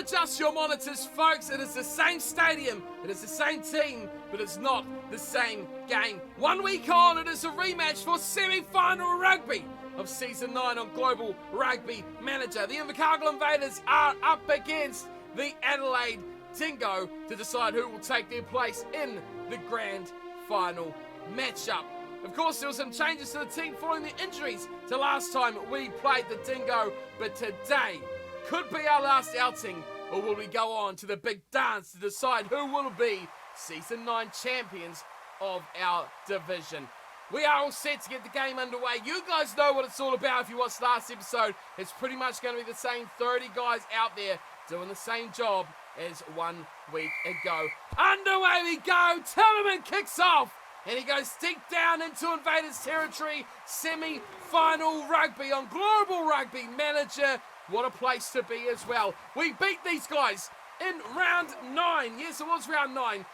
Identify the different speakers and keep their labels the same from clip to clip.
Speaker 1: adjust your monitors, folks. It is the same stadium, it is the same team, but it's not the same game. 1 week on, it is a rematch for semi-final rugby of Season 9 on Global Rugby Manager. The Invercargill Invaders are up against the Adelaide Dingo to decide who will take their place in the grand final matchup. Of course, there were some changes to the team following the injuries to last time we played the Dingo, but today could be our last outing, or will we go on to the big dance to decide who will be Season 9 champions of our division. We are all set to get the game underway. You guys know what it's all about if you watched last episode. It's pretty much going to be the same 30 guys out there doing the same job as 1 week ago. Underway we go. Tournament kicks off. And he goes deep down into Invaders territory. Semi-final rugby on Global Rugby Manager. What a place to be as well. We beat these guys in round 9. Yes, it was round 9.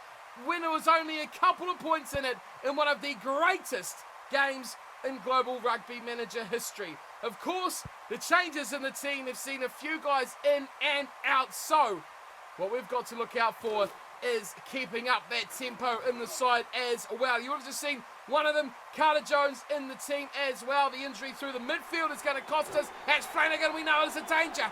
Speaker 1: When there was only a couple of points in it in one of the greatest games in Global Rugby Manager history. Of course, the changes in the team have seen a few guys in and out. So, what we've got to look out for is keeping up that tempo in the side as well. You would have just seen one of them, Carter Jones, in the team as well. The injury through the midfield is going to cost us. That's Flanagan, we know is a danger.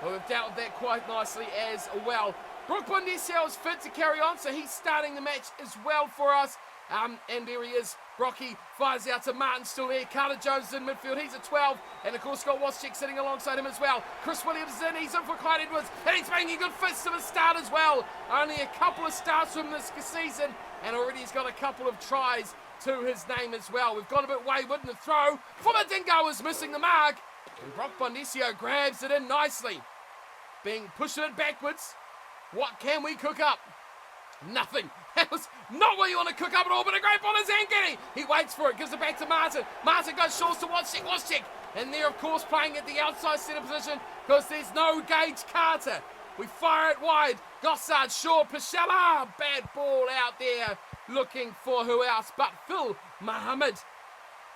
Speaker 1: But we've dealt with that quite nicely as well. Brooke Bondesio is fit to carry on, so he's starting the match as well for us. And there he is. Brocky fires out to Martin, still there. Carter Jones is in midfield. He's at 12. And of course, Scott Waschek sitting alongside him as well. Chris Williams is in. He's in for Clyde Edwards. And he's making a good fist to the start as well. Only a couple of starts from this season. And already he's got a couple of tries to his name as well. We've got a bit wayward in the throw. From a Dingo is missing the mark. And Brock Bondesio grabs it in nicely. Being pushed it backwards. What can we cook up? Nothing. That was not what you want to cook up at all, but a great ball is Zangini. He waits for it, gives it back to Martin. Martin goes short to Waschek. And they're, of course, playing at the outside centre position because there's no Gage Carter. We fire it wide. Gossard, short, Pashella. Bad ball out there looking for who else but Phil Muhammad.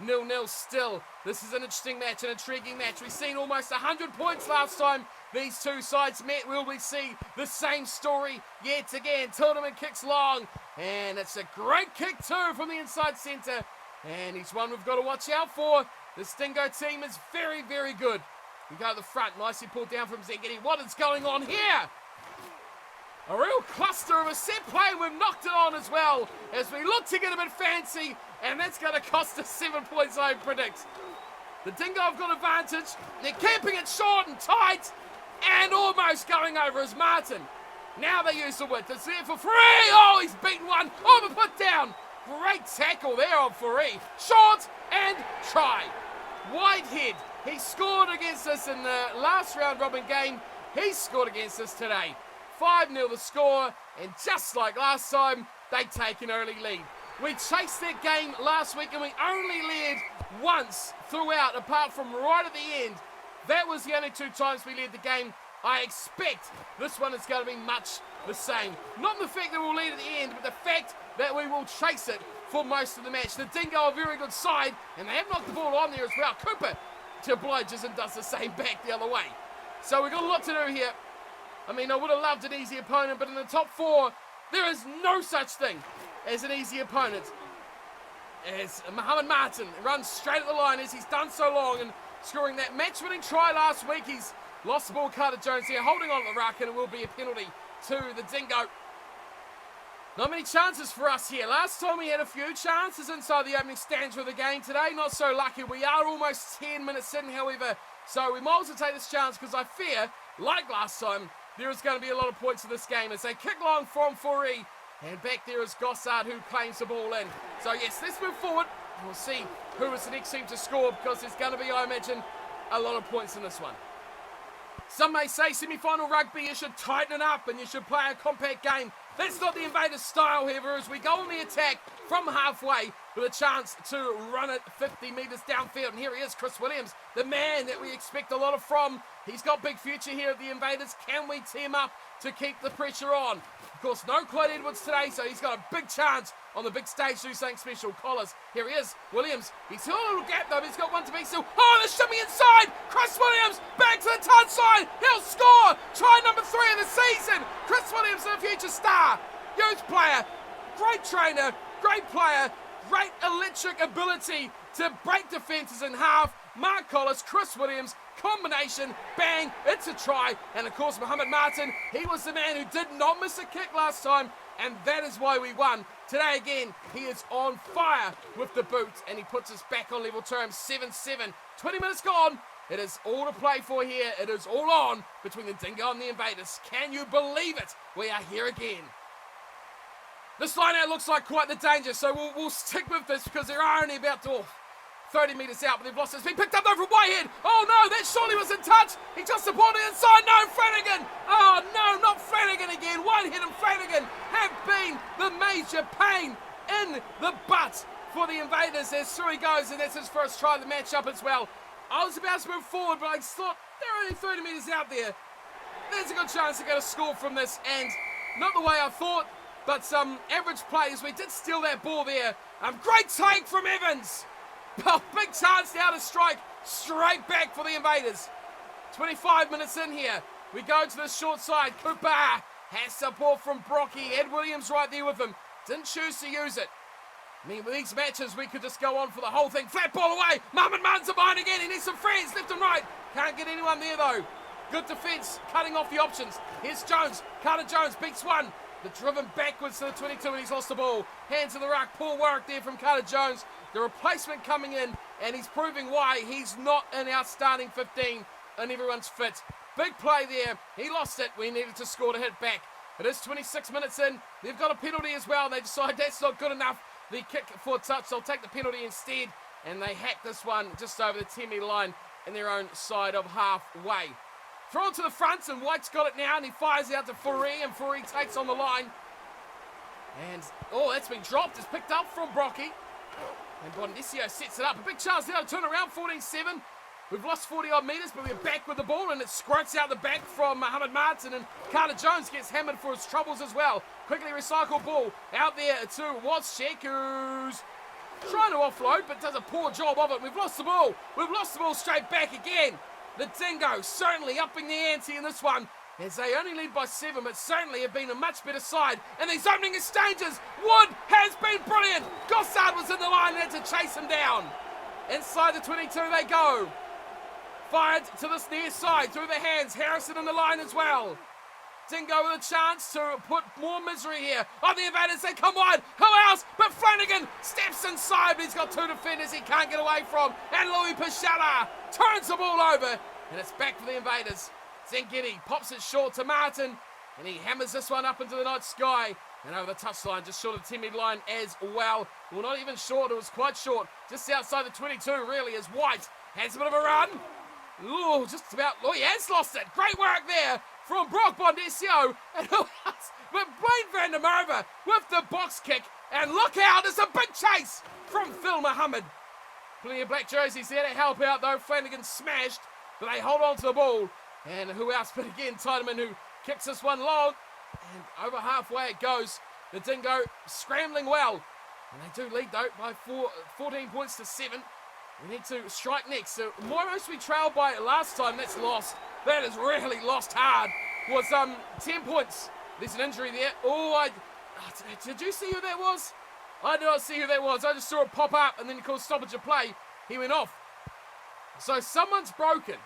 Speaker 1: 0-0 still. This is an interesting match, an intriguing match. We've seen almost 100 points last time these two sides met. Will we see the same story yet again? Tilderman kicks long, and it's a great kick too from the inside centre. And he's one we've got to watch out for. This Dingo team is very, very good. We go to the front, nicely pulled down from Zengini. What is going on here? A real cluster of a set play. We've knocked it on as well as we look to get a bit fancy, and that's going to cost us 7 points, I predict. The Dingo have got advantage. They're keeping it short and tight, and almost going over as Martin. Now they use the width. It's there for free. Oh, he's beaten one. Oh, but put down. Great tackle there on Free. Short and try. Whitehead. He scored against us in the last round robin game. He scored against us today. 5-0 the score, and just like last time, they take an early lead. We chased that game last week, and we only led once throughout, apart from right at the end. That was the only 2 times we led the game. I expect this one is going to be much the same. Not the fact that we'll lead at the end, but the fact that we will chase it for most of the match. The Dingo are a very good side, and they have knocked the ball on there as well. Cooper obliges and does the same back the other way. So we've got a lot to do here. I mean, I would have loved an easy opponent, but in the top 4, there is no such thing as an easy opponent. As Muhammad Martin runs straight at the line as he's done so long and scoring that match-winning try last week. He's lost the ball, Carter Jones here, holding on to the ruck, and it will be a penalty to the Dingo. Not many chances for us here. Last time we had a few chances inside the opening stanza of the game. Today, not so lucky. We are almost 10 minutes in, however, so we might as well take this chance because I fear, like last time, there is going to be a lot of points in this game as they kick long from Foree. And back there is Gossard who claims the ball in. So yes, let's move forward. We'll see who is the next team to score because there's going to be, I imagine, a lot of points in this one. Some may say semi-final rugby, you should tighten it up and you should play a compact game. That's not the Invaders' style, however, as we go on the attack. from halfway with a chance to run it 50 metres downfield. And here he is, Chris Williams, the man that we expect a lot from. He's got big future here at the Invaders. Can we team up to keep the pressure on? Of course, no Clyde Edwards today, so he's got a big chance on the big stage to do something special. Collars, here he is, Williams. He's still a little gap though, but he's got one to beat still. Oh, the shimmy inside! Chris Williams, back to the touchline! He'll score! Try number 3 of the season! Chris Williams, the future star, youth player, great trainer, great player, great electric ability to break defences in half. Mark Collis, Chris Williams, combination, bang, it's a try. And of course, Mohammed Martin, he was the man who did not miss a kick last time, and that is why we won. Today again, he is on fire with the boot, and he puts us back on level terms, 7-7. 20 minutes gone. It is all to play for here. It is all on between the Dingo and the Invaders. Can you believe it? We are here again. This line out looks like quite the danger, so we'll stick with this because they're only about to 30 metres out, but they've lost it. It's been picked up though from Whitehead. Oh no, that surely was in touch. He just supported inside. No, Flanagan. Oh no, not Flanagan again. Whitehead and Flanagan have been the major pain in the butt for the Invaders as through he goes, and that's his first try of the match-up as well. I was about to move forward, but I thought they're only 30 metres out there. There's a good chance to get a score from this, and not the way I thought, but some average plays. We did steal that ball there. Great take from Evans. Oh, big chance now to strike straight back for the Invaders. 25 minutes in here. We go to the short side. Cooper has support from Brocky. Ed Williams right there with him. Didn't choose to use it. I mean, with these matches, we could just go on for the whole thing. Flat ball away. Mohammed Martin's behind again. He needs some friends left and right. Can't get anyone there, though. Good defence, cutting off the options. Here's Jones. Carter Jones beats one. The driven backwards to the 22 and he's lost the ball. Hands to the ruck. Poor work there from Carter Jones. The replacement coming in, and he's proving why he's not in our starting 15 and everyone's fit. Big play there. He lost it. We needed to score to hit back. It is 26 minutes in. They've got a penalty as well. They decide that's not good enough. The kick for touch. They'll take the penalty instead, and they hack this one just over the 10-metre line in their own side of halfway. Throw it to the front, and White's got it now, and he fires out to Furey, and Furey takes on the line. And, oh, that's been dropped. It's picked up from Brocky. And Bondesio sets it up. A big chance now to turn around, 14-7. We've lost 40-odd metres, but we're back with the ball, and it squirts out the back from Mohammed Martin, and Carter Jones gets hammered for his troubles as well. Quickly recycled ball out there to Wozciak, who's trying to offload, but does a poor job of it. We've lost the ball. We've lost the ball straight back again. The Dingoes certainly upping the ante in this one, as they only lead by 7, but certainly have been a much better side. And these opening exchanges, Wood has been brilliant. Gossard was in the line and had to chase him down. Inside the 22 they go. Fired to this near side through the hands. Harrison in the line as well. Dingo with a chance to put more misery here. On the Invaders, they come wide. Who else? But Flanagan steps inside, but he's got 2 defenders he can't get away from. And Louis Pichala turns the ball over, and it's back for the Invaders. Zengedi pops it short to Martin, and he hammers this one up into the night sky. And over the touchline, just short of the 10-metre line as well. Well, not even short, it was quite short. Just outside the 22, really, as White has a bit of a run. Ooh, just about, oh, he has lost it. Great work there from Brock Bondesio. And who else? But Blaine van der Merwe with the box kick. And look out, there's a big chase from Phil Muhammad. Plenty of black jerseys there to help out, though. Flanagan smashed, but they hold on to the ball. And who else but again, Tiedemann, who kicks this one long. And over halfway it goes. The Dingo scrambling well. And they do lead, though, by 14 points to 7. We need to strike next. So, most we trailed by last time, that's lost. That is really lost hard. Was 10 points. There's an injury there. Oh, did you see who that was? I did not see who that was. I just saw it pop up, and then, of course, stoppage of play. He went off. So, someone's broken.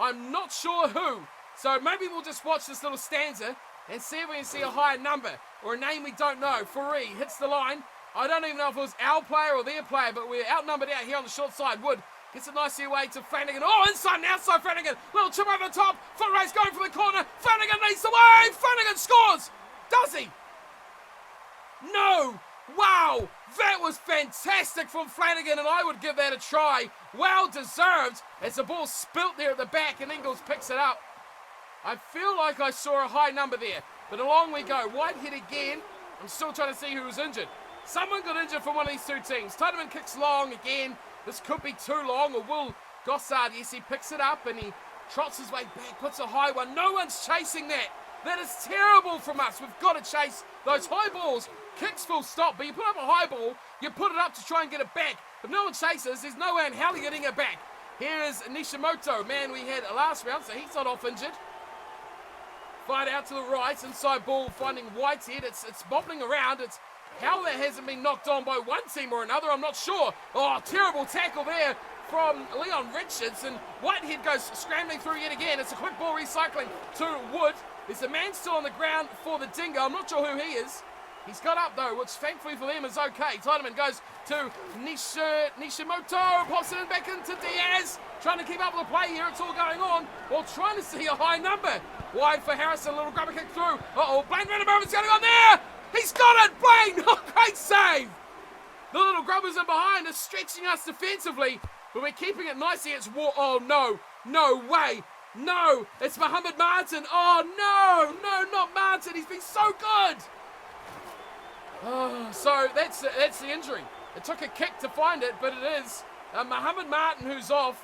Speaker 1: I'm not sure who. So, maybe we'll just watch this little stanza and see if we can see a higher number or a name we don't know. Furey hits the line. I don't even know if it was our player or their player, but we're outnumbered out here on the short side. Wood gets it nicely away to Flanagan. Oh, inside and outside Flanagan. Little chip over the top. Foot race going for the corner. Flanagan leads the way. Flanagan scores. Does he? No. Wow. That was fantastic from Flanagan, and I would give that a try. Well deserved as the ball spilt there at the back, and Ingles picks it up. I feel like I saw a high number there, but along we go. Whitehead again. I'm still trying to see who was injured. Someone got injured from one of these two teams. Tiedemann kicks long again. This could be too long, or will Gossard? Yes, he picks it up and he trots his way back, puts a high one. No one's chasing that. That is terrible from us. We've got to chase those high balls. Kicks full stop, but you put up a high ball, you put it up to try and get it back. If no one chases, there's no way in hell you're getting it back. Here is Nishimoto. Man, we had a last round, so he's not off injured. Fight out to the right, inside ball, finding Whitehead. It's bobbling around. It's how that hasn't been knocked on by one team or another, I'm not sure. Oh, terrible tackle there from Leon Richards, and Whitehead goes scrambling through yet again. It's a quick ball recycling to Wood. There's a man still on the ground for the Dingo. I'm not sure who he is. He's got up though, which thankfully for them is okay. Tiedemann goes to Nishimoto, pops it in back into Diaz. Trying to keep up with the play here, it's all going on, while trying to see a high number. Wide for Harrison, a little grubber kick through. Uh-oh, Blaine Vandermoven's going on there! He's got it, Blaine! Oh, great save! The little grubbers in behind are stretching us defensively, but we're keeping it nicely. It's oh no, no way. No, it's Mohammed Martin. Oh no, not Martin. He's been so good. Oh, so that's the injury. It took a kick to find it, but it is Mohammed Martin who's off,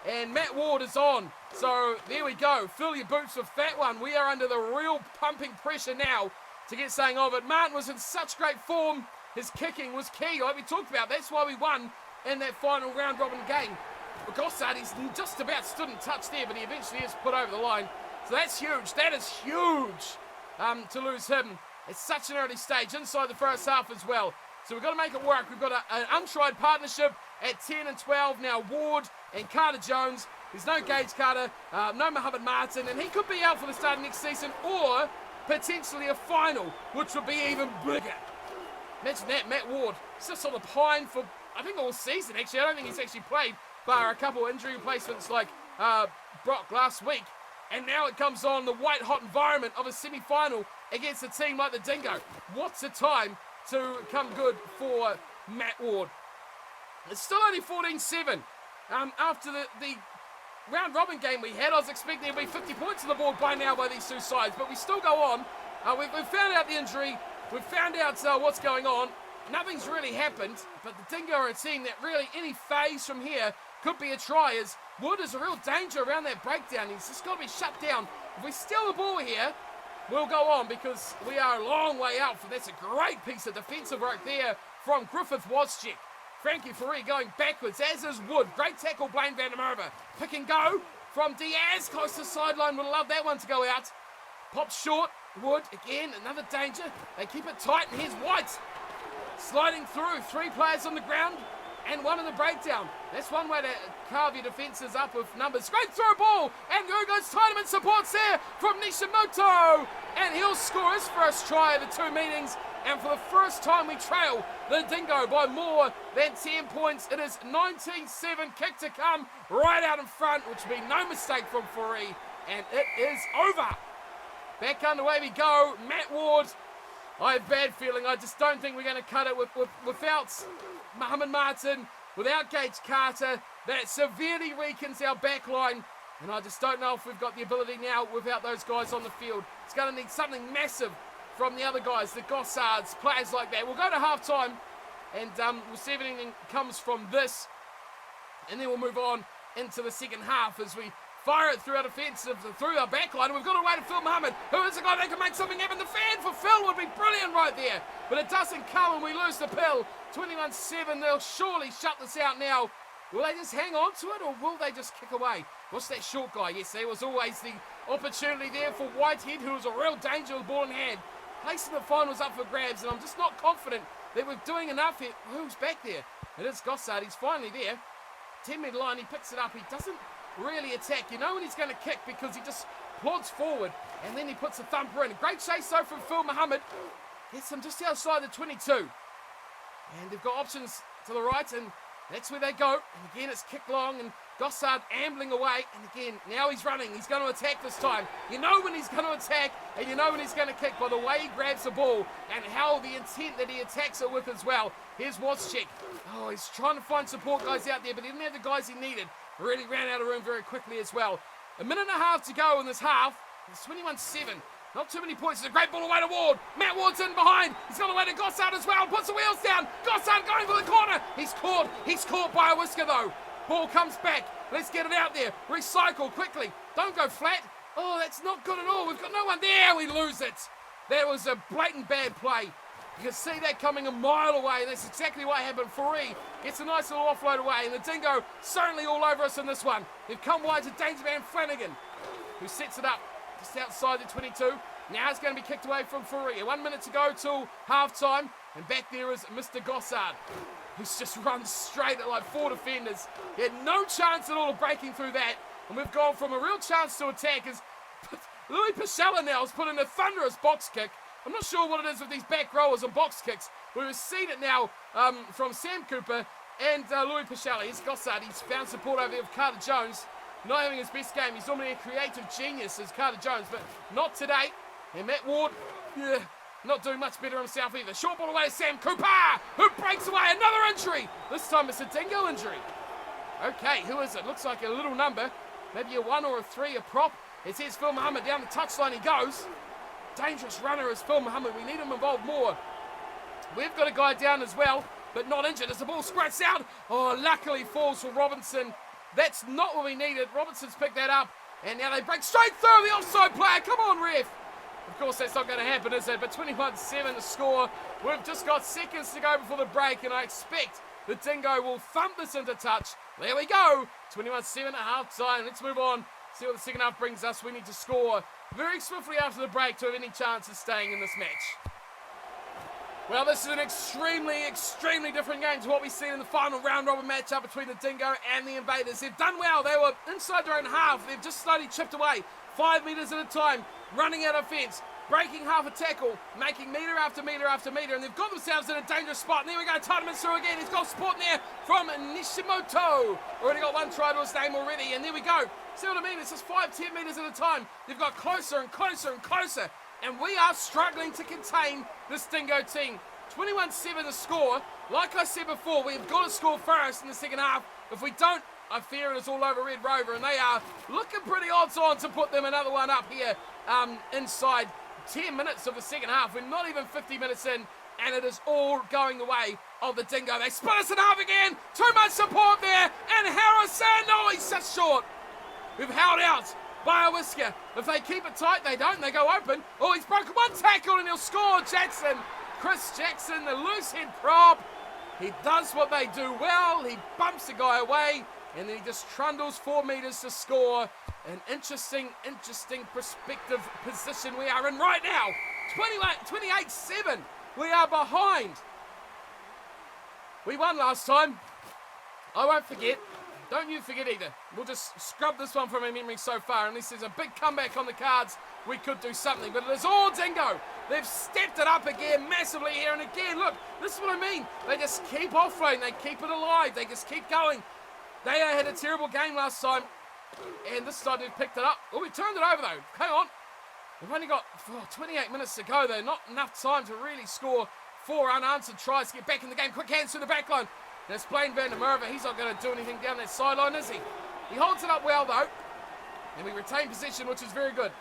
Speaker 1: and Matt Ward is on. So there we go. Fill your boots with that one. We are under the real pumping pressure now to get something of it. Martin was in such great form. His kicking was key, like we talked about. That's why we won in that final round-robin game. But Gossard, he's just about stood and touched there, but he eventually is put over the line. So that's huge. That is huge to lose him at such an early stage, inside the first half as well. So we've got to make it work. We've got an untried partnership at 10 and 12. Now Ward and Carter Jones. There's no Gage Carter, no Mohammed Martin, and he could be out for the start of next season, or potentially a final, which would be even bigger. Imagine that, Matt Ward sits on the pine for, I think, all season, actually. I don't think he's actually played, bar a couple injury replacements like Brock last week. And now it comes on the white-hot environment of a semi-final against a team like the Dingo. What's a time to come good for Matt Ward? It's still only 14-7. After the round-robin game we had, I was expecting there to be 50 points on the board by now by these two sides, but we still go on. We've found out the injury. We've found out what's going on. Nothing's really happened, but the Dingo are a team that really, any phase from here could be a try, as Wood is a real danger around that breakdown. He's just got to be shut down. If we steal the ball here, we'll go on, because we are a long way out. That's a great piece of defensive work there from Griffith Wozczyk. Frankie Ferree going backwards, as is Wood. Great tackle, Blaine Vandermerwe. Pick and go from Diaz, close to the sideline. Would love that one to go out. Pops short. Wood, again, another danger. They keep it tight, and here's White. Sliding through, 3 players on the ground and 1 in the breakdown. That's one way to carve your defences up with numbers. Great throw ball, and there goes Tiedemann, supports there from Nishimoto. And he'll score his first try of the 2 meetings. And for the first time, we trail the Dingo by more than 10 points. It is 19-7, kick to come right out in front, which would be no mistake from Ferree. And it is over. Back underway we go. Matt Ward. I have a bad feeling. I just don't think we're going to cut it without Mohammed Martin, without Gage Carter. That severely weakens our back line. And I just don't know if we've got the ability now without those guys on the field. It's going to need something massive from the other guys, the Gossards, players like that. We'll go to half-time, and we'll see if anything comes from this. And then we'll move on into the second half as we fire it through our defensive, through our back line. We've got a way to Phil Mohammed, who is the guy that can make something happen. The fan for Phil would be brilliant right there. But it doesn't come, and we lose the pill. 21-7, they'll surely shut this out now. Will they just hang on to it, or will they just kick away? What's that short guy? Yes, there was always the opportunity there for Whitehead, who was a real danger with the ball in hand. Placing the finals up for grabs, and I'm just not confident that we're doing enough here. Who's back there? It is Gossard. He's finally there. 10-metre line, he picks it up. He doesn't really attack. You know when he's going to kick, because he just plods forward, and then he puts a thumper in. Great chase, though, from Phil Mohammed. Gets him just outside the 22. And they've got options to the right, and that's where they go. And again, it's kick long, and Gossard ambling away. And again, now he's running. He's going to attack this time. You know when he's going to attack, and you know when he's going to kick by the way he grabs the ball and how the intent that he attacks it with as well. Here's Wozczyk. Oh, he's trying to find support guys out there, but he didn't have the guys he needed. Really ran out of room very quickly as well. A minute and a half to go in this half. It's 21-7. Not too many points. It's a great ball away to Ward. Matt Ward's in behind. He's got away to Gossard as well. Puts the wheels down. Gossard going for the corner. He's caught. He's caught by a whisker though. Ball comes back. Let's get it out there. Recycle quickly. Don't go flat. Oh, that's not good at all. We've got no one there. We lose it. That was a blatant bad play. You can see that coming a mile away. That's exactly what happened. Faree gets a nice little offload away, and the Dingo certainly all over us in this one. They've come wide to Danger Man Flanagan, who sets it up just outside the 22. Now it's going to be kicked away from Faree. 1 minute to go till half-time, and back there is Mr. Gossard, who's just run straight at like 4 defenders. He had no chance at all of breaking through that, and we've gone from a real chance to attack as Louis Pichella now has put in a thunderous box kick. I'm not sure what it is with these back rowers and box kicks. We've seen it now from Sam Cooper and Louis Pichella. Here's Gossard. He's found support over there with Carter Jones. Not having his best game. He's normally a creative genius as Carter Jones, but not today. And Matt Ward, not doing much better himself either. Short ball away to Sam Cooper, who breaks away. Another injury. This time it's a Dingo injury. Okay, who is it? Looks like a little number. Maybe a 1 or a 3, a prop. It says Phil Muhammad down the touchline. He goes. Dangerous runner is Phil Muhammad. We need him involved more. We've got a guy down as well, but not injured as the ball squirts out. Oh, luckily falls for Robinson. That's not what we needed. Robinson's picked that up, and now they break straight through the offside player. Come on, ref. Of course, that's not going to happen, is it? But 21-7 to score. We've just got seconds to go before the break, and I expect the Dingo will thump this into touch. There we go. 21-7 at half-time. Let's move on. See what the second half brings us. We need to score very swiftly after the break to have any chance of staying in this match. Well, this is an extremely different game to what we've seen in the final round robin matchup between the Dingo and the Invaders. They've done well. They were inside their own half. They've just slowly chipped away 5 metres at a time, running out of fence, breaking half a tackle, making metre after metre after metre, and they've got themselves in a dangerous spot. And there we go, Tideman's through again. He's got support in there from Nishimoto. Already got 1 try to his name already, and there we go. See what I mean? It's just 5-10 metres at a time. They've got closer and closer and closer, and we are struggling to contain this Dingo team. 21-7 the score. Like I said before, we've got to score first in the second half. If we don't, I fear it is all over Red Rover, and they are looking pretty odds on to put them another one up here inside 10 minutes of the second half. We're not even 50 minutes in, and it is all going the way of the Dingo. They split us in half again. Too much support there, and Harrison, oh, he's just short. We've held out by a whisker. If they keep it tight, they don't. They go open. Oh, he's broken 1 tackle, and he'll score. Jackson, Chris Jackson, the loose head prop. He does what they do well. He bumps the guy away, and then he just trundles 4 metres to score. An interesting perspective position we are in right now. 28-7. We are behind. We won last time. I won't forget. Don't you forget either. We'll just scrub this one from my memory so far. Unless there's a big comeback on the cards, we could do something. But it is all Dingo. They've stepped it up again massively here. And again, look, this is what I mean. They just keep offloading. They keep it alive. They just keep going. They had a terrible game last time. And this time they've picked it up. Oh, we turned it over though. Hang on. We've only got 28 minutes to go though. Not enough time to really score 4 unanswered tries to get back in the game. Quick hands to the back line. There's Blaine Van der Merwe. He's not going to do anything down that sideline, is he? He holds it up well though. And we retain possession, which is very good.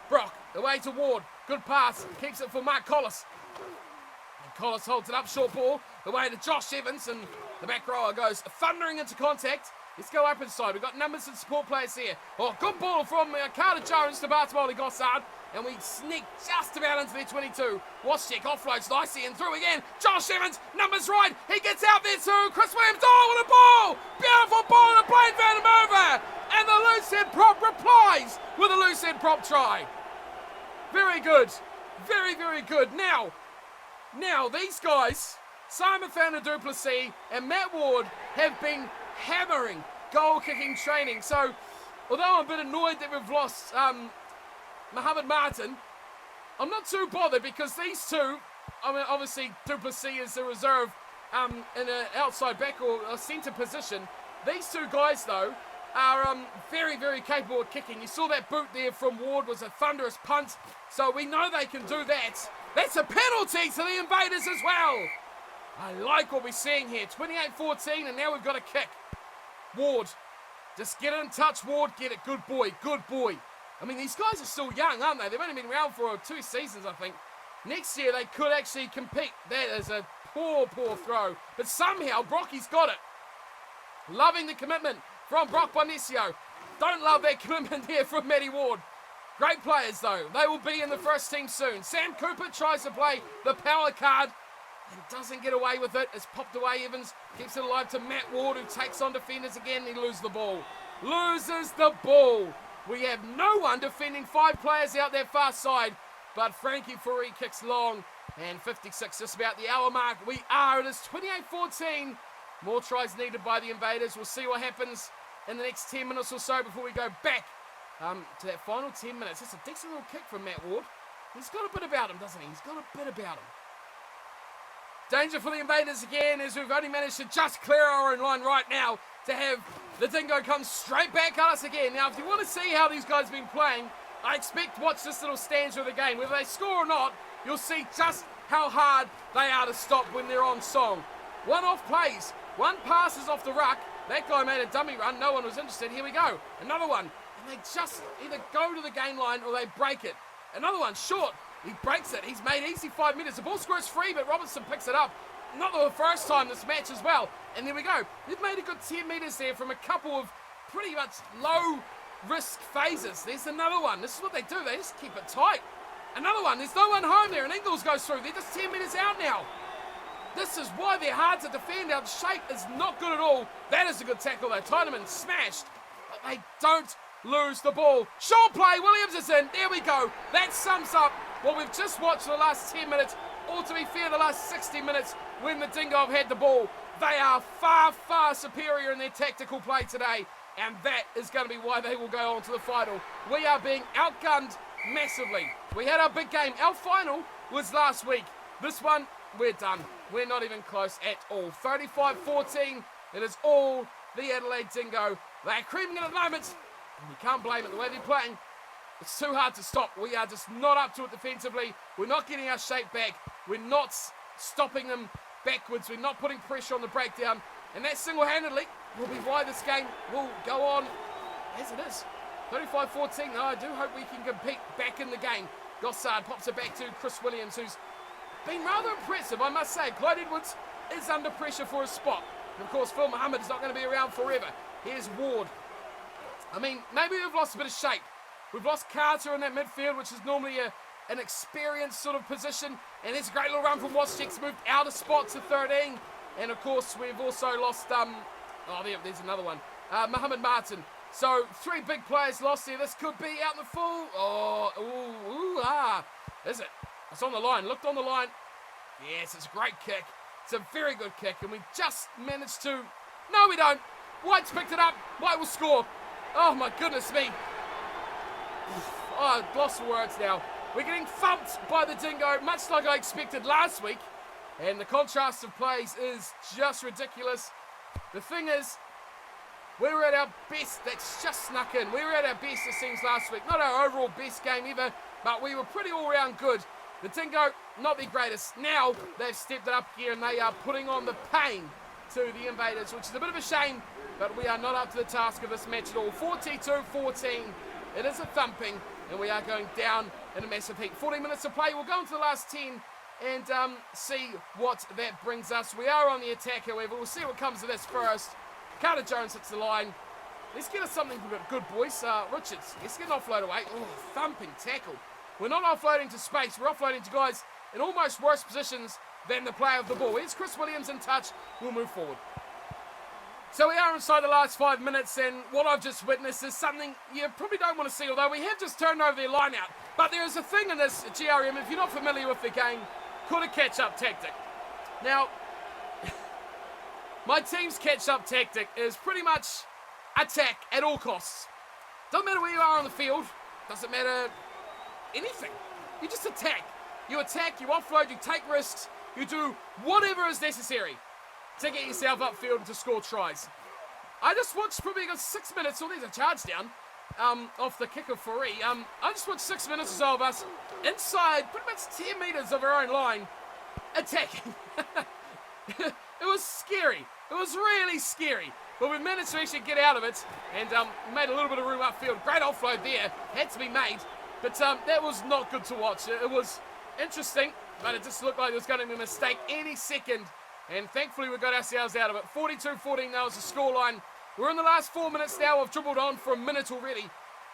Speaker 1: Brock, away to Ward. Good pass. Keeps it for Mark Collis. And Collis holds it up. Short ball. Away to Josh Evans. And the back rower goes thundering into contact. Let's go up inside. We've got numbers and support players here. Oh, good ball from Carter Jones to Bartolomei Gossard. And we sneak just about into their 22. Waschek offloads nicely and through again. Josh Evans, numbers right. He gets out there too. Chris Williams, oh, what a ball! Beautiful ball to Blaine Van der Merwe. And the loose head prop replies with a loose head prop try. Very good. Very, very good. Now, these guys, Simon van der Duplessis and Matt Ward, have been hammering goal-kicking training. So, although I'm a bit annoyed that we've lost Mohamed Martin, I'm not too bothered because these two, I mean, obviously Duplessis is the reserve in an outside back or a centre position. These two guys, though, are very, very capable of kicking. You saw that boot there from Ward was a thunderous punt, so we know they can do that. That's a penalty to the Invaders as well. I like what we're seeing here. 28-14, and now we've got a kick. Ward, just get it in touch, Ward. Get it. Good boy. Good boy. I mean, these guys are still young, aren't they? They've only been around for 2 seasons, I think. Next year, they could actually compete. That is a poor throw. But somehow, Brocky's got it. Loving the commitment from Brock Bonesio. Don't love that commitment there from Matty Ward. Great players, though. They will be in the first team soon. Sam Cooper tries to play the power card and doesn't get away with it. It's popped away. Evans keeps it alive to Matt Ward, who takes on defenders again. He loses the ball. Loses the ball. We have no one defending 5 players out that far side, but Frankie Fourie kicks long, and 56, just about the hour mark. It is 28-14. More tries needed by the Invaders. We'll see what happens in the next 10 minutes or so before we go back to that final 10 minutes. It's a decent little kick from Matt Ward. He's got a bit about him, doesn't he? He's got a bit about him. Danger for the Invaders again, as we've only managed to just clear our own line right now to have the Dingo come straight back at us again. Now, if you want to see how these guys have been playing, I expect watch this little stanza of the game. Whether they score or not, you'll see just how hard they are to stop when they're on song. One-off plays. One passes off the ruck. That guy made a dummy run. No one was interested. Here we go. Another one. And they just either go to the game line or they break it. Another one, short. He breaks it. He's made easy 5 meters. The ball squirts free, but Robertson picks it up. Not the first time this match as well. And there we go. They've made a good 10 meters there from a couple of pretty much low-risk phases. There's another one. This is what they do. They just keep it tight. Another one. There's no one home there, and Ingles goes through. They're just 10 meters out now. This is why they're hard to defend. Our shape is not good at all. That is a good tackle, though. Tyneman smashed. But they don't lose the ball. Short play. Williams is in. There we go. That sums up what we've just watched for the last 10 minutes. Or to be fair, the last 60 minutes when the Dingo have had the ball. They are far superior in their tactical play today. And that is going to be why they will go on to the final. We are being outgunned massively. We had our big game. Our final was last week. This one, we're done. We're not even close at all. 35-14. It is all the Adelaide Dingo. They're creaming it at the moment. And you can't blame it. The way they're playing, it's too hard to stop. We are just not up to it defensively. We're not getting our shape back. We're not stopping them backwards. We're not putting pressure on the breakdown. And that single-handedly will be why this game will go on as it is. 35-14. Now, I do hope we can compete back in the game. Gossard pops it back to Chris Williams, who's been rather impressive, I must say. Clyde Edwards is under pressure for a spot. And, of course, Phil Muhammad is not going to be around forever. Here's Ward. I mean, maybe we've lost a bit of shape. We've lost Carter in that midfield, which is normally an experienced sort of position. And there's a great little run from Waschek's moved out of spot to 13. And, of course, we've also lost, there's another one. Muhammad Martin. So, 3 big players lost here. This could be out in the full. Is it? It's on the line. Looked on the line. Yes, it's a great kick. It's a very good kick. And we just managed to... No, we don't. White's picked it up. White will score. Oh, my goodness me. I've lost the words now. We're getting thumped by the Dingo, much like I expected last week. And the contrast of plays is just ridiculous. The thing is, we were at our best. That's just snuck in. We were at our best, it seems, last week. Not our overall best game ever, but we were pretty all-round good. The Dingo, not the greatest. Now, they've stepped it up here, and they are putting on the pain to the Invaders, which is a bit of a shame, but we are not up to the task of this match at all. 42-14. It is a thumping, and we are going down in a massive heat. 40 minutes to play. We'll go into the last 10 and see what that brings us. We are on the attack, however. We'll see what comes of this first. Carter Jones hits the line. Let's get us something good, boys. Richards, let's get an offload away. Oh, thumping tackle. We're not offloading to space. We're offloading to guys in almost worse positions than the player of the ball. Here's Chris Williams in touch. We'll move forward. So we are inside the last 5 minutes, and what I've just witnessed is something you probably don't want to see, although we have just turned over their line out. But there is a thing in this GRM, if you're not familiar with the game, called a catch-up tactic. Now, my team's catch-up tactic is pretty much attack at all costs. Doesn't matter where you are on the field. Doesn't matter anything. You just attack. You attack, you offload, you take risks. You do whatever is necessary to get yourself upfield and to score tries. I just watched probably 6 minutes. Oh, there's a charge down off the kick of Fourie. I just watched 6 minutes or so of us inside pretty much 10 meters of our own line attacking. It was scary. It was really scary. But we managed to actually get out of it and made a little bit of room upfield. Great offload there, had to be made. But that was not good to watch. It was interesting, but it just looked like there was going to be a mistake any second. And thankfully we got ourselves out of it. 42-14 now is the scoreline. We're in the last 4 minutes now. I've dribbled on for a minute already.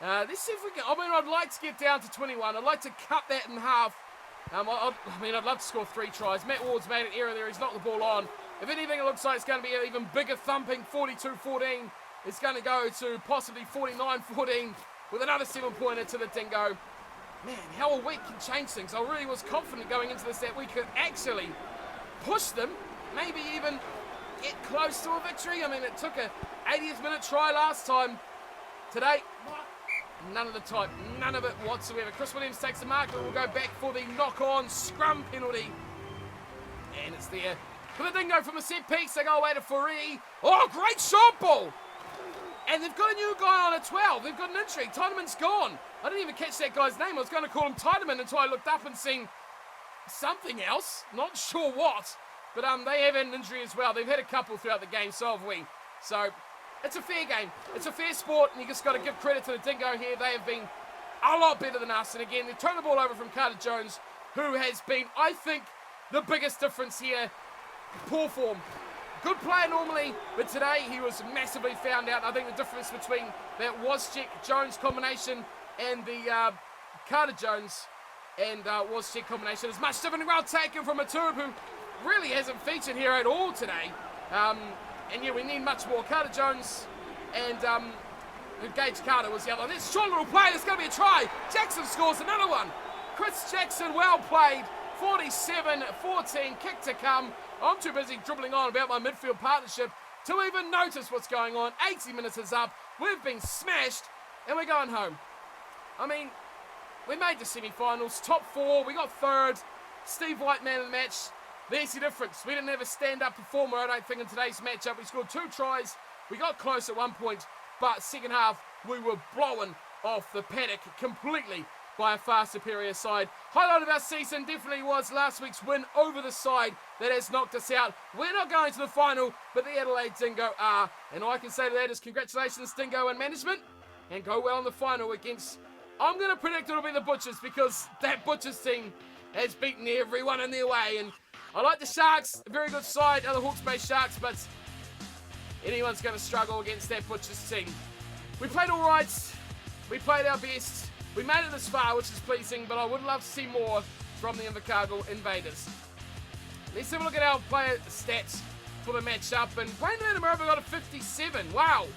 Speaker 1: Let's see if we can. I mean, I'd like to get down to 21. I'd like to cut that in half. I'd love to score 3 tries. Matt Ward's made an error there. He's knocked the ball on. If anything, it looks like it's going to be an even bigger thumping. 42-14. It's going to go to possibly 49-14 with another 7-pointer to the Dingo. Man, how a week can change things. I really was confident going into this that we could actually push them, maybe even get close to a victory. I mean, it took a 80th minute try last time. Today, none of the type, none of it whatsoever. Chris Williams takes the mark and will go back for the knock-on scrum penalty. And it's there. For the Dingo from a set piece, they go away to Furee. Oh, great shot ball! And they've got a new guy on at 12. They've got an injury. Tiedeman's gone. I didn't even catch that guy's name. I was going to call him Tiedeman until I looked up and seen something else. Not sure what. But they have had an injury as well. They've had a couple throughout the game, so have we. So it's a fair game. It's a fair sport, and you just got to give credit to the Dingo here. They have been a lot better than us. And again, they turn the ball over from Carter Jones, who has been, I think, the biggest difference here. Poor form. Good player normally, but today he was massively found out. I think the difference between that Wozciak-Jones combination and the Carter Jones and Wozciak combination is much different. Well taken from Matub, who really hasn't featured here at all today. And yeah, we need much more. Carter Jones and Gage Carter was the other one. This short little play, there's going to be a try. Jackson scores another one. Chris Jackson, well played. 47-14, kick to come. I'm too busy dribbling on about my midfield partnership to even notice what's going on. 80 minutes is up. We've been smashed, and we're going home. I mean, we made the semi-finals, top 4. We got 3rd. Steve White, man of the match. There's the difference. We didn't have a stand-up performer, I don't think, in today's matchup. We scored 2 tries. We got close at one point, but second half, we were blowing off the paddock completely by a far superior side. Highlight of our season definitely was last week's win over the side that has knocked us out. We're not going to the final, but the Adelaide Dingo are. And all I can say to that is congratulations, Dingo and management, and go well in the final against, I'm going to predict it'll be the Butchers, because that Butchers team has beaten everyone in their way. And I like the Sharks, a very good side, other Hawke's Bay Sharks, but anyone's going to struggle against that Butchers team. We played all right. We played our best. We made it this far, which is pleasing, but I would love to see more from the Invercargill Invaders. Let's have a look at our player stats for the matchup. And Wayne Vandermeer got a 57. Wow.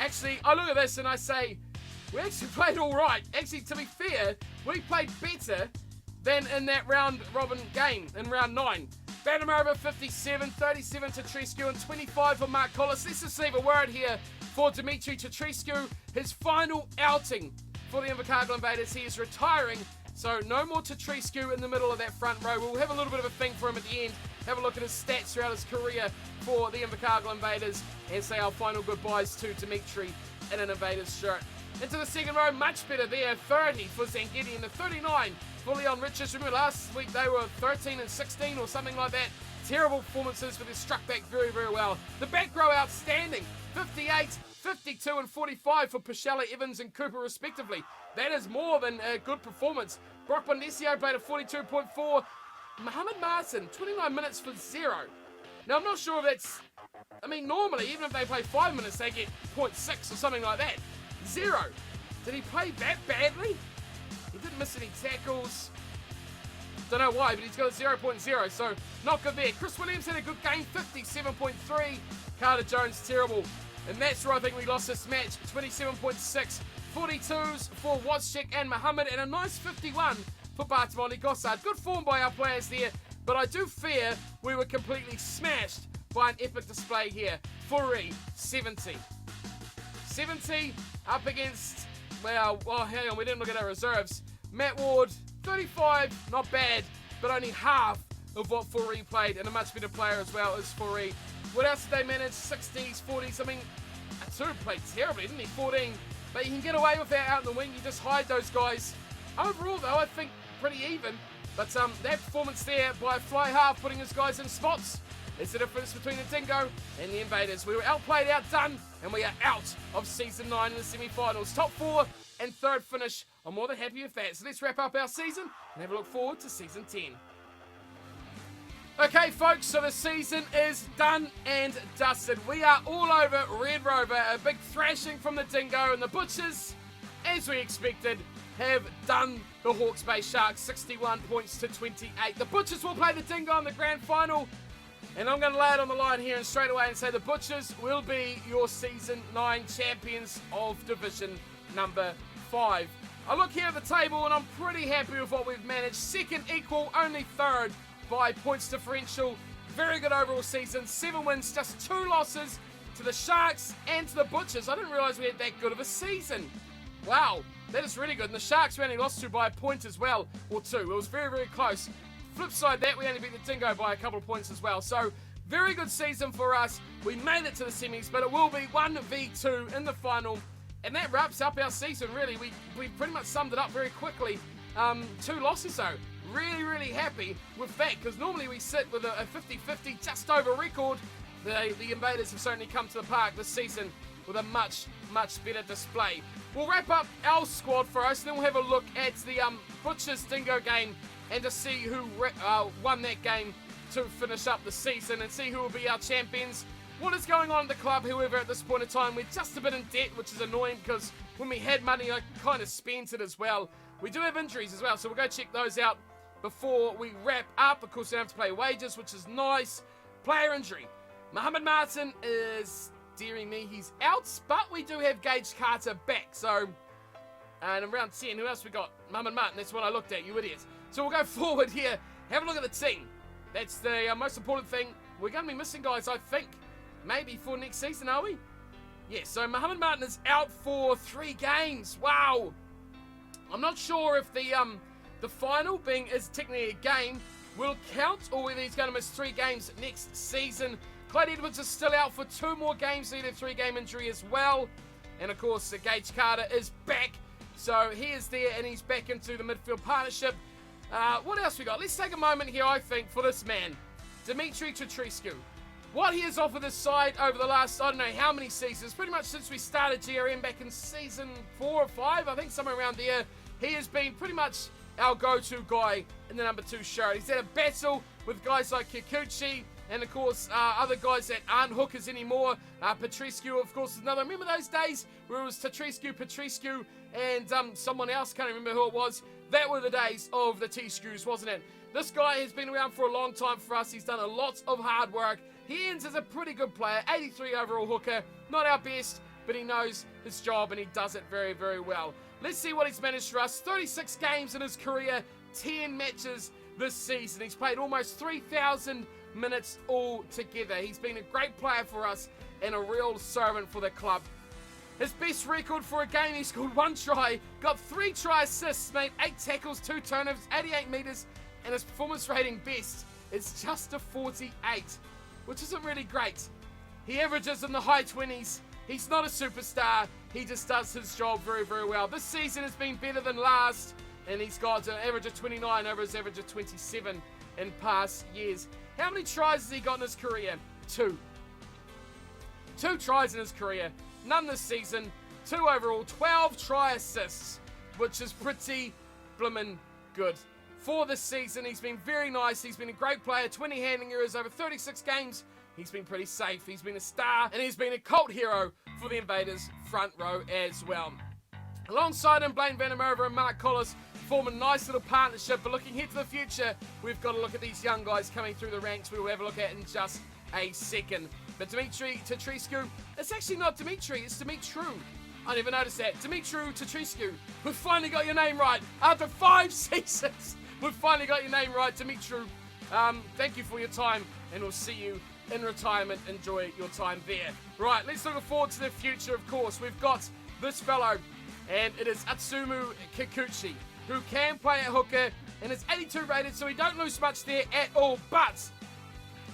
Speaker 1: Actually, I look at this and I say, we actually played all right. Actually, to be fair, we played better than in that round robin game in round 9. Vandermeer over 57, 37 to Trescu, and 25 for Mark Collis. Let's just leave a word here for Dimitri Trescu. His final outing for the Invercargill Invaders. He is retiring, so no more Trescu in the middle of that front row. We'll have a little bit of a thing for him at the end, have a look at his stats throughout his career for the Invercargill Invaders, and say our final goodbyes to Dimitri in an Invaders shirt. Into the second row, much better there. 30 for Zangetti and the 39 for Leon Richards. Remember last week they were 13 and 16 or something like that. Terrible performances, but they struck back very, very well. The back row outstanding. 58, 52 and 45 for Pichella, Evans and Cooper respectively. That is more than a good performance. Brock Bondesio played a 42.4. Mohamed Martin, 29 minutes for 0. Now I'm not sure if that's, I mean normally even if they play 5 minutes they get 0.6 or something like that. 0. Did he play that badly? He didn't miss any tackles. Don't know why, but he's got a 0.0, so not good there. Chris Williams had a good game, 57.3. Carter Jones, terrible. And that's where I think we lost this match, 27.6. 42s for Wozciak and Mohammed, and a nice 51 for Bartolomé Gossard. Good form by our players there, but I do fear we were completely smashed by an epic display here. Furee, 70. 70 up against, well, hang on, we didn't look at our reserves. Matt Ward, 35, not bad, but only half of what Furee played, and a much better player as well as Furee. What else did they manage? 60s, 40s, I mean, Atu played terribly, didn't he? 14, but you can get away with that out in the wing, you just hide those guys. Overall though, I think pretty even, but that performance there by a fly half, putting his guys in spots, is the difference between the Dingo and the Invaders. We were outplayed, outdone, and we are out of Season 9 in the semi-finals. Top 4 and 3rd finish. I'm more than happy with that. So let's wrap up our season and have a look forward to Season 10. Okay, folks, so the season is done and dusted. We are all over Red Rover. A big thrashing from the Dingo, and the Butchers, as we expected, have done the Hawke's Bay Sharks 61 points to 28. The Butchers will play the Dingo in the grand final, and I'm going to lay it on the line here and straight away and say the Butchers will be your Season 9 champions of Division number 5. I look here at the table and I'm pretty happy with what we've managed. Second equal, only third by points differential. Very good overall season. 7 wins, just 2 losses to the Sharks and to the Butchers. I didn't realise we had that good of a season. Wow, that is really good. And the Sharks we only lost to by a point as well, or 2. It was very, very close. Flip side that, we only beat the Dingo by a couple of points as well. So, very good season for us. We made it to the semis, but it will be 1v2 in the final. And that wraps up our season, really. We pretty much summed it up very quickly. 2 losses, though. Really, really happy with that, because normally we sit with a 50-50 just over record. The Invaders have certainly come to the park this season with a much, much better display. We'll wrap up our squad first, then we'll have a look at the Butchers Dingo game and to see who won that game to finish up the season and see who will be our champions. What is going on at the club, however, at this point in time? We're just a bit in debt, which is annoying because when we had money, I kind of spent it as well. We do have injuries as well, so we'll go check those out before we wrap up. Of course, we don't have to play wages, which is nice. Player injury. Mohammed Martin is, dearing me, he's out, but we do have Gage Carter back. So, and in round 10, who else we got? Mohammed Martin, that's what I looked at, you idiots. So we'll go forward here, have a look at the team. That's the most important thing. We're going to be missing guys, I think, maybe for next season, are we? Yeah, so Mohammed Martin is out for 3 games. Wow. I'm not sure if the final, being is technically a game, will count, or whether he's going to miss 3 games next season. Clyde Edwards is still out for 2 more games, due to a 3-game injury as well. And of course, Gage Carter is back. So he is there, and he's back into the midfield partnership. What else we got? Let's take a moment here, I think, for this man, Dimitri Tutrescu. What he has offered this side over the last, I don't know how many seasons, pretty much since we started GRM back in season 4 or 5, I think somewhere around there, he has been pretty much our go-to guy in the number 2 shirt. He's had a battle with guys like Kikuchi, and of course other guys that aren't hookers anymore. Petrescu, of course, is another. Remember those days where it was Petrescu, and someone else, can't remember who it was. That were the days of the T-Screws, wasn't it? This guy has been around for a long time for us. He's done a lot of hard work. He ends as a pretty good player, 83 overall hooker. Not our best, but he knows his job and he does it very, very well. Let's see what he's managed for us. 36 games in his career, 10 matches this season. He's played almost 3,000 minutes altogether. He's been a great player for us and a real servant for the club. His best record for a game, he scored 1 try, got 3 try assists, made 8 tackles, 2 turnovers, 88 metres, and his performance rating best is just a 48, which isn't really great. He averages in the high 20s. He's not a superstar. He just does his job very, very well. This season has been better than last, and he's got an average of 29 over his average of 27 in past years. How many tries has he got in his career? 2. 2 tries in his career. None this season. 2 overall. 12 try assists, which is pretty blimmin' good. For this season, he's been very nice. He's been a great player. 20 handling errors over 36 games. He's been pretty safe. He's been a star, and he's been a cult hero for the Invaders front row as well. Alongside him, Blaine Van Amover and Mark Collis form a nice little partnership. But looking ahead to the future, we've got to look at these young guys coming through the ranks. We will have a look at in just a second. But Dimitri Tutrescu, it's actually not Dimitri, it's Dimitru. I never noticed that. Dimitri Tutrescu. We've finally got your name right. After 5 seasons, we've finally got your name right, Dimitri. Thank you for your time, and we'll see you in retirement. Enjoy your time there. Right, let's look forward to the future, of course. We've got this fellow, and it is Atsumu Kikuchi, who can play at hooker, and is 82 rated, so he don't lose much there at all. But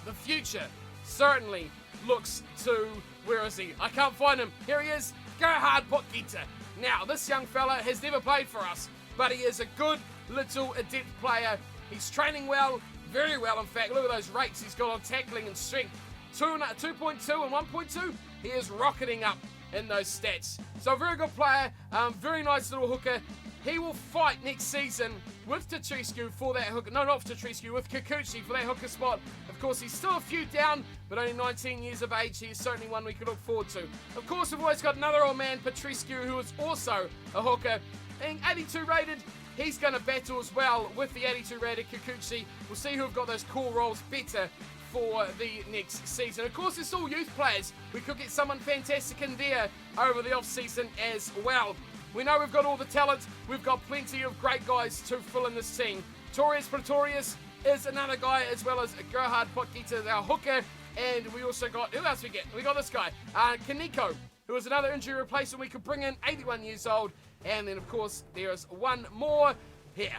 Speaker 1: the future certainly looks to, where is he? I can't find him. Here he is, Gerhard Potgieter. Now, this young fella has never played for us, but he is a good little adept player. He's training well, very well, in fact. Look at those rates he's got on tackling and strength. 2.2 and 1.2. He is rocketing up in those stats. So a very good player, very nice little hooker. He will fight next season with Tatriscu for that hooker. No, not for Tatriscu, with Kikuchi for that hooker spot. Of course, he's still a few down, but only 19 years of age. He is certainly one we could look forward to. Of course, we've always got another old man, Patriscu, who is also a hooker. Being 82 rated, he's going to battle as well with the 82 rated Kikuchi. We'll see who have got those core roles better for the next season. Of course, it's all youth players. We could get someone fantastic in there over the off-season as well. We know we've got all the talent. We've got plenty of great guys to fill in this team. Torres Pretorius is another guy, as well as Gerhard Potgieter, our hooker. And we also got, who else we get? We got this guy, Kaneko, who is another injury replacement we could bring in, 81 years old. And then, of course, there is one more here.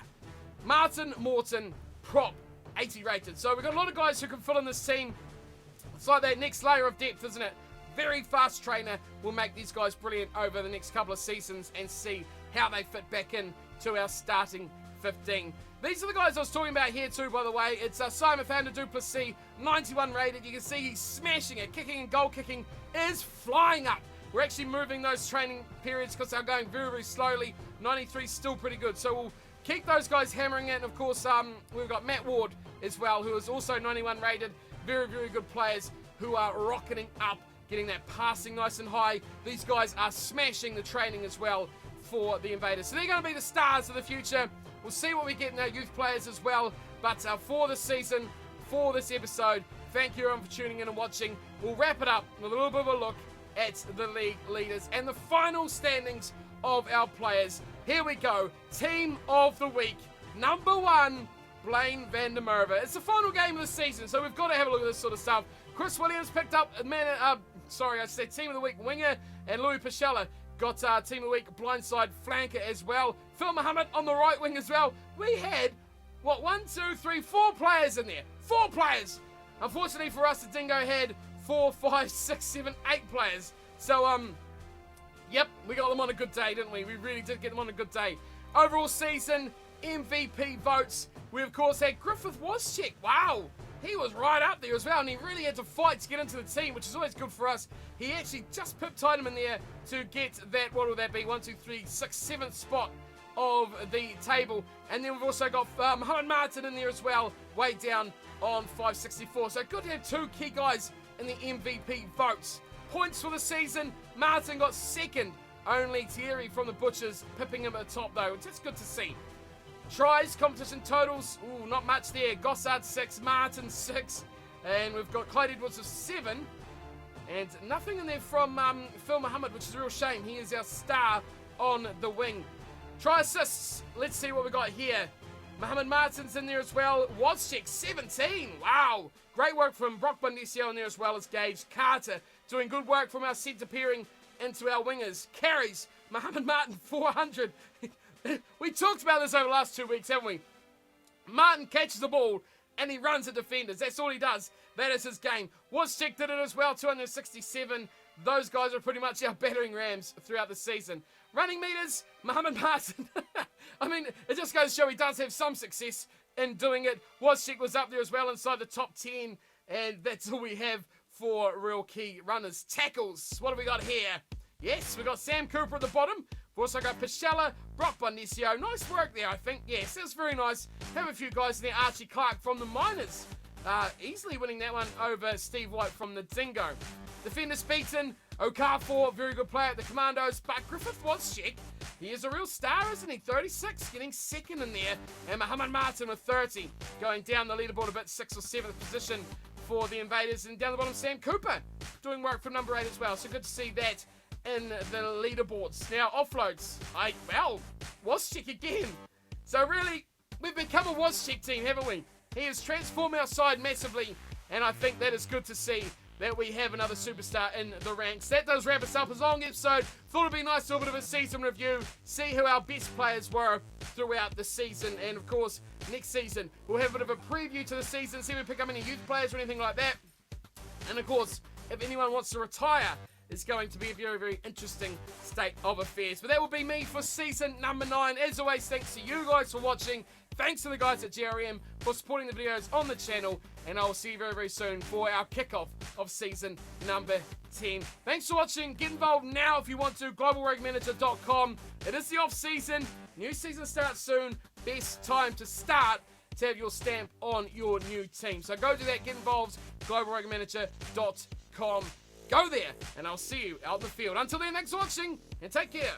Speaker 1: Martin Morton, prop, 80 rated. So we've got a lot of guys who can fill in this team. It's like that next layer of depth, isn't it? Very fast trainer will make these guys brilliant over the next couple of seasons and see how they fit back in to our starting 15. These are the guys I was talking about here too, by the way. It's Simon Founder Duplessis, 91 rated. You can see he's smashing it. Kicking and goal kicking is flying up. We're actually moving those training periods because they're going very, very slowly. 93 is still pretty good. So we'll keep those guys hammering it. And of course, we've got Matt Ward as well, who is also 91 rated. Very, very good players who are rocketing up, getting that passing nice and high. These guys are smashing the training as well for the Invaders. So they're going to be the stars of the future. We'll see what we get in our youth players as well. But for this season, for this episode, thank you everyone for tuning in and watching. We'll wrap it up with a little bit of a look at the league leaders and the final standings of our players. Here we go. Team of the week. Number 1, Blaine van der Merwe. It's the final game of the season, so we've got to have a look at this sort of stuff. Chris Williams picked up I said Team of the Week winger, and Louis Pichella got Team of the Week blindside flanker as well. Phil Muhammad on the right wing as well. We had, 4 players in there. 4 players! Unfortunately for us, the Dingo had 4, 5, 6, 7, 8 players. So, yep, we got them on a good day, didn't we? We really did get them on a good day. Overall season, MVP votes. We, of course, had Griffith Waschek. Wow! He was right up there as well, and he really had to fight to get into the team, which is always good for us. He actually just pip-tied him in there to get that, what will that be, 1, 2, 3, 6, 7th spot of the table. And then we've also got Mohamed Martin in there as well, way down on 564. So good to have 2 key guys in the MVP votes. Points for the season, Martin got 2nd. Only Thierry from the Butchers pipping him at the top, though, which is good to see. Tries, competition totals, ooh, not much there. Gossard 6, Martin 6, and we've got Clyde Edwards of 7, and nothing in there from Phil Muhammad, which is a real shame. He is our star on the wing. Try assists, let's see what we got here. Mohamed Martin's in there as well. Waschek 17, wow. Great work from Brock Bondesio in there as well as Gage Carter. Doing good work from our centre pairing into our wingers. Carries, Mohamed Martin 400. We talked about this over the last 2 weeks, haven't we? Martin catches the ball and he runs at defenders. That's all he does. That is his game. Waschek did it as well, 267. Those guys are pretty much our battering rams throughout the season. Running meters, Mohamed Martin. I mean, it just goes to show he does have some success in doing it. Waschek was up there as well inside the top 10. And that's all we have for real key runners. Tackles, what have we got here? Yes, we've got Sam Cooper at the bottom. We've also got Pichella, Brock Bondesio. Nice work there, I think. Yes, that's very nice. Have a few guys in there. Archie Clark from the Miners. Easily winning that one over Steve White from the Dingo. Defenders beaten. Okafor, very good player at the Commandos. But Griffith Waschek, he is a real star, isn't he? 36, getting 2nd in there. And Mohamed Martin with 30. Going down the leaderboard a bit, 6th or 7th position for the Invaders. And down the bottom, Sam Cooper doing work for number 8 as well. So good to see that in the leaderboards. Now, offloads. Waschek again. So really, we've become a Waschek team, haven't we? He has transformed our side massively, and I think that is good to see that we have another superstar in the ranks. That does wrap us up. As a long episode, thought it'd be nice to do a bit of a season review, see who our best players were throughout the season, and of course, next season, we'll have a bit of a preview to the season, see if we pick up any youth players or anything like that. And of course, if anyone wants to retire, it's going to be a very, very interesting state of affairs. But that will be me for season number 9. As always, thanks to you guys for watching. Thanks to the guys at GRM for supporting the videos on the channel, and I'll see you very, very soon for our kickoff of season number 10. Thanks for watching. Get involved now if you want to. globalrugbymanager.com. It is the off season. New season starts soon. Best time to start to have your stamp on your new team. So go do that. Get involved. globalrugbymanager.com. Go there, and I'll see you out in the field. Until then, thanks for watching, and take care.